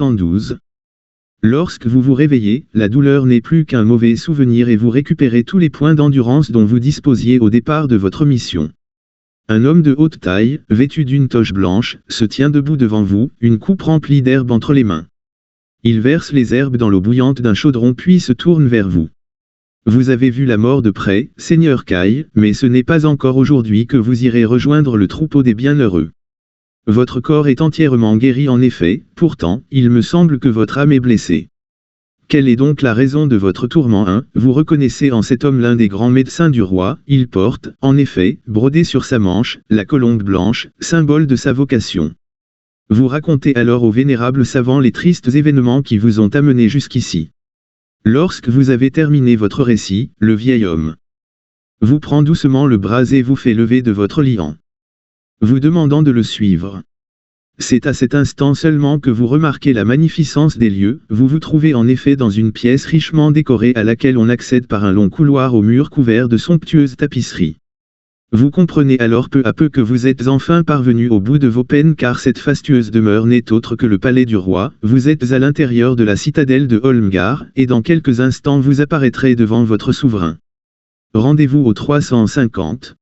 112. Lorsque vous vous réveillez, la douleur n'est plus qu'un mauvais souvenir et vous récupérez tous les points d'endurance dont vous disposiez au départ de votre mission. Un homme de haute taille, vêtu d'une toche blanche, se tient debout devant vous, une coupe remplie d'herbes entre les mains. Il verse les herbes dans l'eau bouillante d'un chaudron puis se tourne vers vous. Vous avez vu la mort de près, Seigneur Kai, mais ce n'est pas encore aujourd'hui que vous irez rejoindre le troupeau des bienheureux. Votre corps est entièrement guéri en effet, pourtant, il me semble que votre âme est blessée. Quelle est donc la raison de votre tourment 1 Vous reconnaissez en cet homme l'un des grands médecins du roi, il porte, en effet, brodé sur sa manche, la colombe blanche, symbole de sa vocation. Vous racontez alors au vénérable savant les tristes événements qui vous ont amené jusqu'ici. Lorsque vous avez terminé votre récit, le vieil homme vous prend doucement le bras et vous fait lever de votre lit en vous demandant de le suivre. C'est à cet instant seulement que vous remarquez la magnificence des lieux, vous vous trouvez en effet dans une pièce richement décorée à laquelle on accède par un long couloir aux murs couverts de somptueuses tapisseries. Vous comprenez alors peu à peu que vous êtes enfin parvenu au bout de vos peines car cette fastueuse demeure n'est autre que le palais du roi, vous êtes à l'intérieur de la citadelle de Holmgar, et dans quelques instants vous apparaîtrez devant votre souverain. Rendez-vous au 350.